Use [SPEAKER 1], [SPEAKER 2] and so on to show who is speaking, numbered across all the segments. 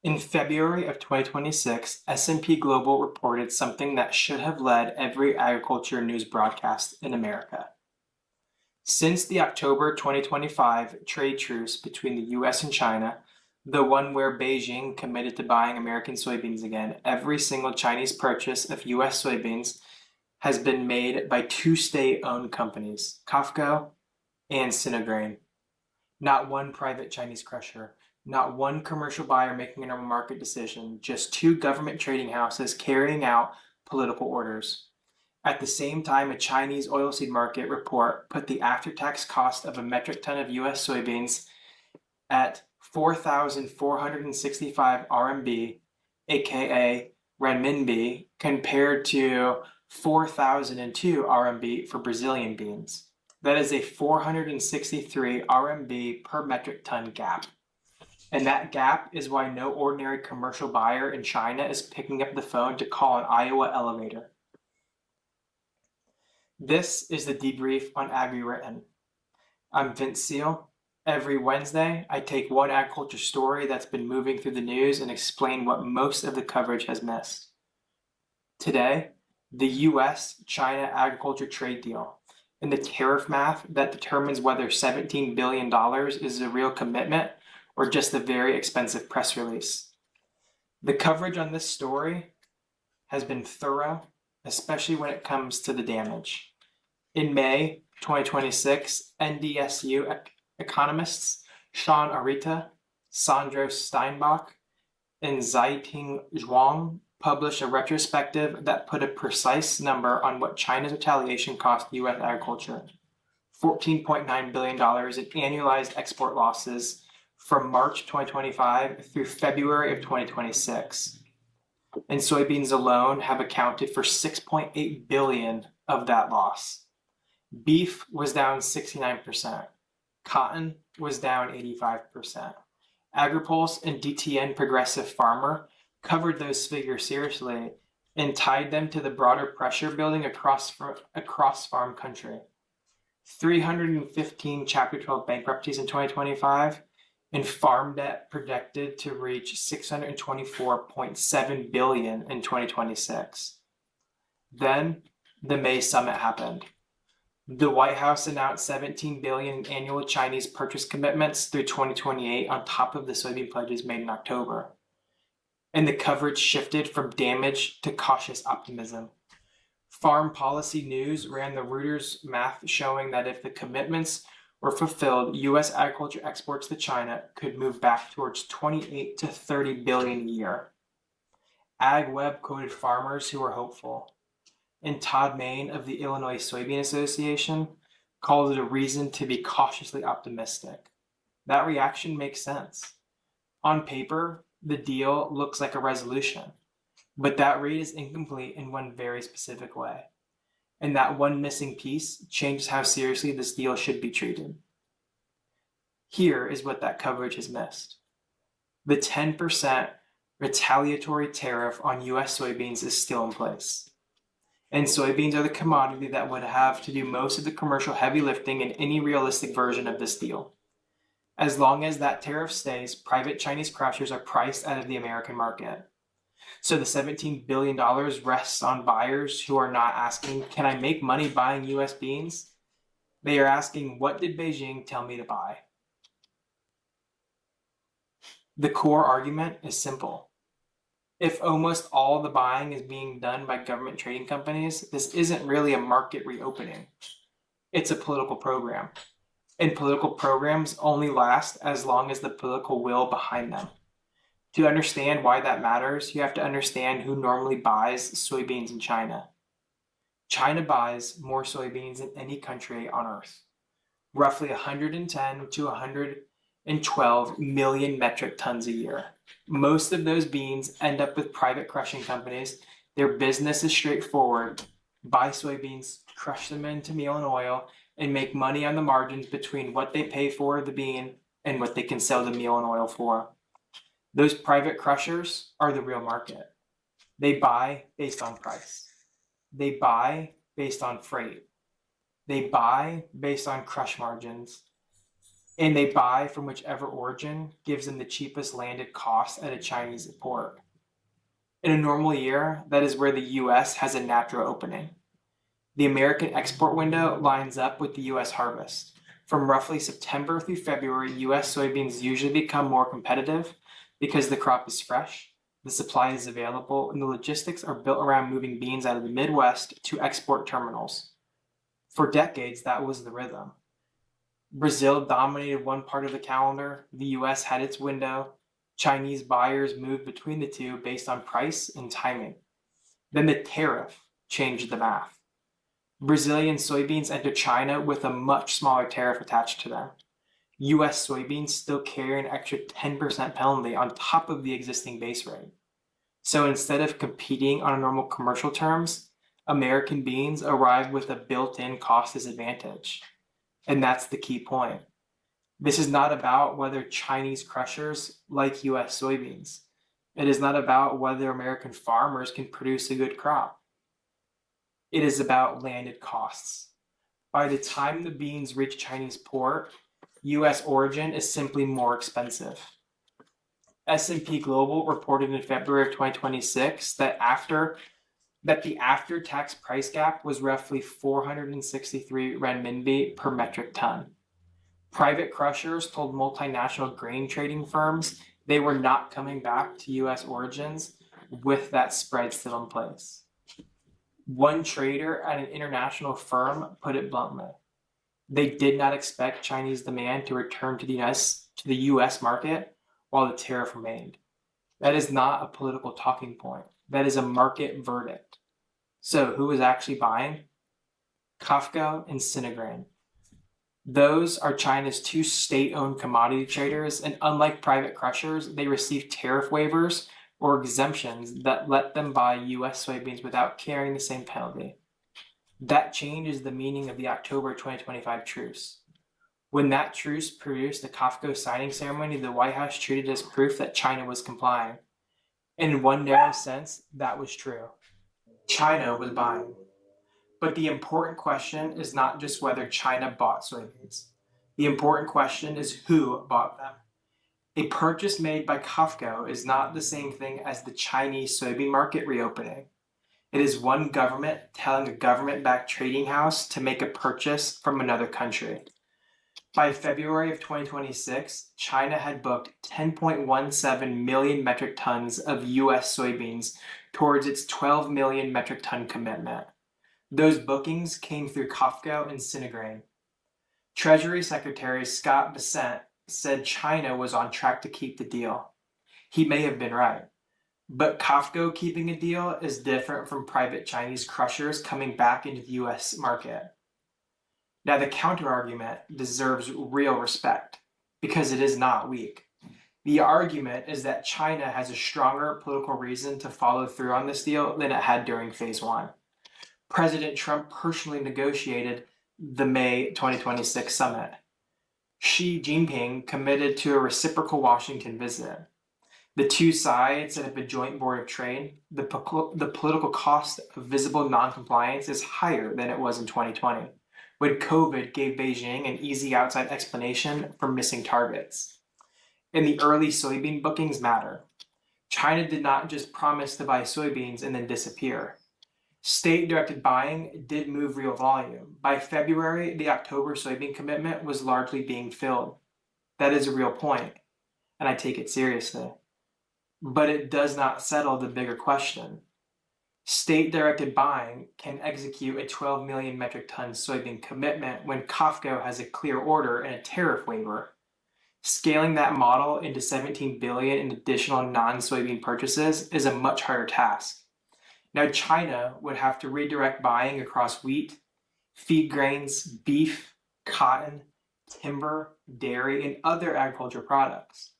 [SPEAKER 1] In February of 2026, S&P Global reported something that should have led every agriculture news broadcast in America. Since the October 2025 trade truce between the US and China, the one where Beijing committed to buying American soybeans again, every single Chinese purchase of US soybeans has been made by two state-owned companies, COFCO and Sinograin. Not one private Chinese crusher, not one commercial buyer making a normal market decision, just two government trading houses carrying out political orders. At the same time, a Chinese oilseed market report put the after-tax cost of a metric ton of US soybeans at 4,465 RMB, aka renminbi, compared to 4,002 RMB for Brazilian beans. That is a 463 RMB per metric ton gap. And that gap is why no ordinary commercial buyer in China is picking up the phone to call an Iowa elevator. This is the debrief on AgriWritten. I'm Vince Seal. Every Wednesday, I take one agriculture story that's been moving through the news and explain what most of the coverage has missed. Today, the US-China agriculture trade deal and the tariff math that determines whether $17 billion is a real commitment or just a very expensive press release. The coverage on this story has been thorough, especially when it comes to the damage. In May 2026, NDSU economists Sean Arita, Sandro Steinbach, and Zaiting Zhuang published a retrospective that put a precise number on what China's retaliation cost U.S. agriculture: $14.9 billion in annualized export losses from March 2025 through February of 2026. And soybeans alone have accounted for 6.8 billion of that loss. Beef was down 69%. Cotton was down 85%. AgriPulse and DTN Progressive Farmer covered those figures seriously and tied them to the broader pressure building across farm country. 315 Chapter 12 bankruptcies in 2025, and farm debt projected to reach 624.7 billion in 2026. Then the May summit happened. The White House announced 17 billion in annual Chinese purchase commitments through 2028 on top of the soybean pledges made in October. And the coverage shifted from damage to cautious optimism. Farm Policy News ran the Reuters math showing that if the commitments were fulfilled, U.S. agriculture exports to China could move back towards 28 to 30 billion a year. AgWeb quoted farmers who were hopeful, and Todd Main of the Illinois Soybean Association called it a reason to be cautiously optimistic. That reaction makes sense. On paper, the deal looks like a resolution, but that read is incomplete in one very specific way. And that one missing piece changes how seriously this deal should be treated. Here is what that coverage has missed. The 10% retaliatory tariff on US soybeans is still in place. And soybeans are the commodity that would have to do most of the commercial heavy lifting in any realistic version of this deal. As long as that tariff stays, private Chinese crushers are priced out of the American market. So the $17 billion rests on buyers who are not asking, can I make money buying US beans? They are asking, what did Beijing tell me to buy? The core argument is simple. If almost all the buying is being done by government trading companies, this isn't really a market reopening. It's a political program. And political programs only last as long as the political will behind them. To understand why that matters, you have to understand who normally buys soybeans in China. China buys more soybeans than any country on earth. Roughly 110 to 112 million metric tons a year. Most of those beans end up with private crushing companies. Their business is straightforward. Buy soybeans, crush them into meal and oil, and make money on the margins between what they pay for the bean and what they can sell the meal and oil for. Those private crushers are the real market. They buy based on price. They buy based on freight. They buy based on crush margins. and they buy from whichever origin gives them the cheapest landed cost at a Chinese port. In a normal year, that is where the US has a natural opening. The American export window lines up with the US harvest. From roughly September through February, US soybeans usually become more competitive because the crop is fresh, the supply is available, and the logistics are built around moving beans out of the Midwest to export terminals. For decades, that was the rhythm. Brazil dominated one part of the calendar, the US had its window, Chinese buyers moved between the two based on price and timing. Then the tariff changed the math. Brazilian soybeans entered China with a much smaller tariff attached to them. US soybeans still carry an extra 10% penalty on top of the existing base rate. So instead of competing on normal commercial terms, American beans arrive with a built-in cost disadvantage. And that's the key point. This is not about whether Chinese crushers like US soybeans. It is not about whether American farmers can produce a good crop. It is about landed costs. By the time the beans reach Chinese port, US origin is simply more expensive. S&P Global reported in February of 2026 that the after-tax price gap was roughly 463 renminbi per metric ton. Private crushers told multinational grain trading firms they were not coming back to US origins with that spread still in place. One trader at an international firm put it bluntly. They did not expect Chinese demand to return to the US market while the tariff remained. That is not a political talking point. That is a market verdict. So who is actually buying? COFCO and Sinagrain. Those are China's two state-owned commodity traders, and unlike private crushers, they receive tariff waivers or exemptions that let them buy US soybeans without carrying the same penalty. That change is the meaning of the October 2025 truce. When that truce produced the COFCO signing ceremony, the White House treated it as proof that China was complying. In one narrow sense, that was true. China was buying. But the important question is not just whether China bought soybeans. The important question is who bought them. A purchase made by COFCO is not the same thing as the Chinese soybean market reopening. It is one government telling a government-backed trading house to make a purchase from another country. By February of 2026, China had booked 10.17 million metric tons of US soybeans towards its 12 million metric ton commitment. Those bookings came through COFCO and Sinagrain. Treasury Secretary Scott Bessent said China was on track to keep the deal. He may have been right. But COFCO keeping a deal is different from private Chinese crushers coming back into the US market. Now, the counter-argument deserves real respect because it is not weak. The argument is that China has a stronger political reason to follow through on this deal than it had during Phase 1. President Trump personally negotiated the May 2026 summit. Xi Jinping committed to a reciprocal Washington visit. The two sides set up a joint board of trade. The political cost of visible noncompliance is higher than it was in 2020, when COVID gave Beijing an easy outside explanation for missing targets. And the early soybean bookings matter. China did not just promise to buy soybeans and then disappear. State-directed buying did move real volume. By February, the October soybean commitment was largely being filled. That is a real point, and I take it seriously. But it does not settle the bigger question. State-directed buying can execute a 12 million metric ton soybean commitment when COFCO has a clear order and a tariff waiver. Scaling that model into 17 billion in additional non-soybean purchases is a much harder task. Now, China would have to redirect buying across wheat, feed grains, beef, cotton, timber, dairy, and other agriculture products.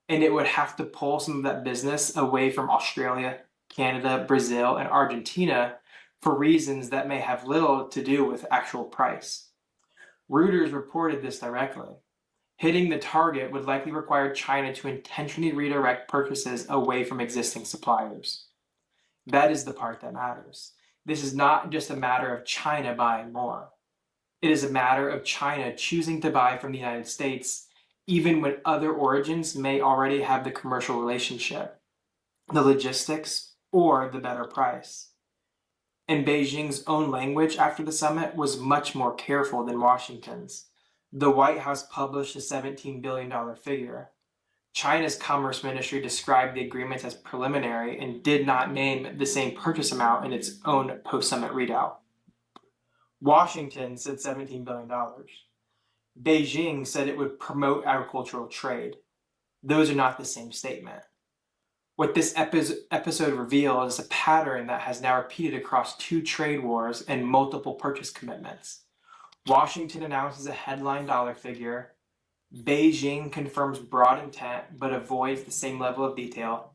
[SPEAKER 1] And it would have to pull some of that business away from Australia, Canada, Brazil, and Argentina for reasons that may have little to do with actual price. Reuters reported this directly. Hitting the target would likely require China to intentionally redirect purchases away from existing suppliers. That is the part that matters. This is not just a matter of China buying more. It is a matter of China choosing to buy from the United States even when other origins may already have the commercial relationship, the logistics, or the better price. And Beijing's own language after the summit was much more careful than Washington's. The White House published a $17 billion figure. China's Commerce Ministry described the agreements as preliminary and did not name the same purchase amount in its own post-summit readout. Washington said $17 billion. Beijing said it would promote agricultural trade. Those are not the same statement. What this episode reveals is a pattern that has now repeated across 2 trade wars and multiple purchase commitments. Washington announces a headline dollar figure. Beijing confirms broad intent but avoids the same level of detail.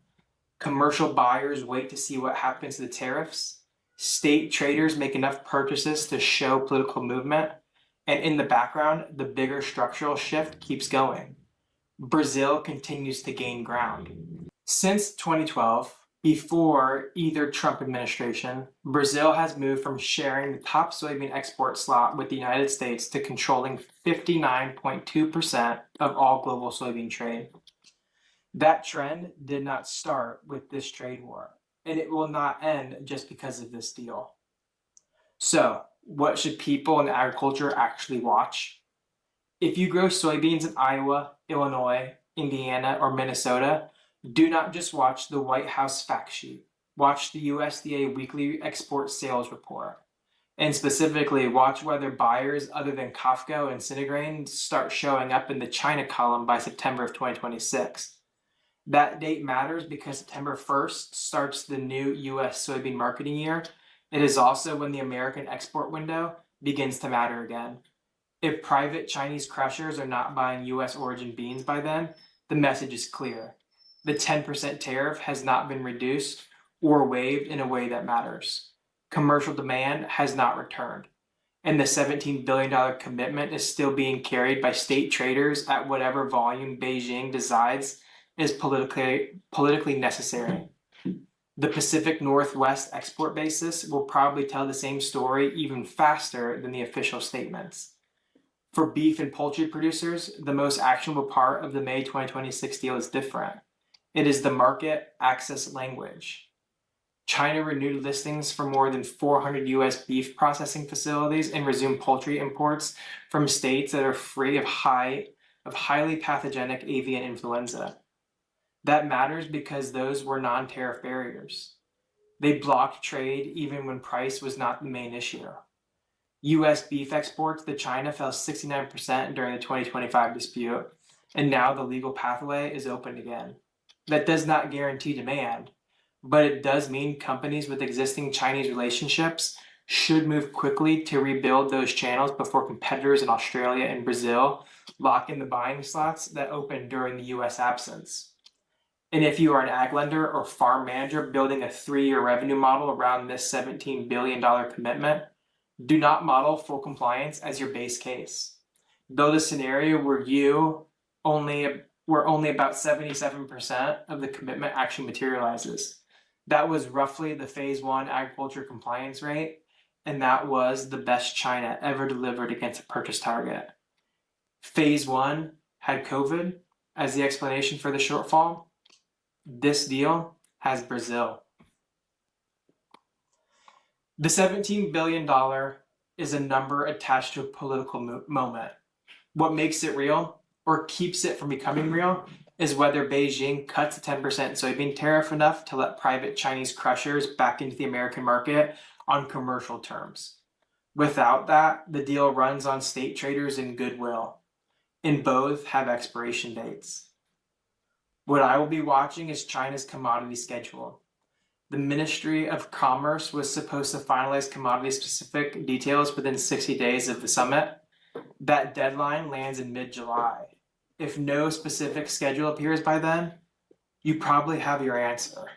[SPEAKER 1] Commercial buyers wait to see what happens to the tariffs. State traders make enough purchases to show political movement. And in the background, the bigger structural shift keeps going. Brazil continues to gain ground. Since 2012, before either Trump administration, Brazil has moved from sharing the top soybean export slot with the United States to controlling 59.2% of all global soybean trade. That trend did not start with this trade war, and it will not end just because of this deal. So, what should people in agriculture actually watch? If you grow soybeans in Iowa, Illinois, Indiana, or Minnesota, do not just watch the White House fact sheet. Watch the USDA weekly export sales report. And specifically, watch whether buyers other than Kafka and Cinegrain start showing up in the China column by September of 2026. That date matters because September 1st starts the new US soybean marketing year. It is also when the American export window begins to matter again. If private Chinese crushers are not buying US origin beans by then, the message is clear. The 10% tariff has not been reduced or waived in a way that matters. Commercial demand has not returned. And the $17 billion commitment is still being carried by state traders at whatever volume Beijing decides is politically necessary. The Pacific Northwest export basis will probably tell the same story even faster than the official statements. For beef and poultry producers, the most actionable part of the May 2026 deal is different. It is the market access language. China renewed listings for more than 400 US beef processing facilities and resumed poultry imports from states that are free of highly pathogenic avian influenza. That matters because those were non-tariff barriers. They blocked trade even when price was not the main issue. US beef exports to China fell 69% during the 2025 dispute, and now the legal pathway is open again. That does not guarantee demand, but it does mean companies with existing Chinese relationships should move quickly to rebuild those channels before competitors in Australia and Brazil lock in the buying slots that opened during the US absence. And if you are an ag lender or farm manager building a 3-year revenue model around this $17 billion commitment, do not model full compliance as your base case. Build a scenario where only about 77% of the commitment actually materializes. That was roughly the phase 1 agriculture compliance rate, and that was the best China ever delivered against a purchase target. Phase 1 had COVID as the explanation for the shortfall. This deal has Brazil. The $17 billion is a number attached to a political moment. What makes it real, or keeps it from becoming real, is whether Beijing cuts the 10% soybean tariff enough to let private Chinese crushers back into the American market on commercial terms. Without that, the deal runs on state traders and goodwill, and both have expiration dates. What I will be watching is China's commodity schedule. The Ministry of Commerce was supposed to finalize commodity-specific details within 60 days of the summit. That deadline lands in mid-July. If no specific schedule appears by then, you probably have your answer.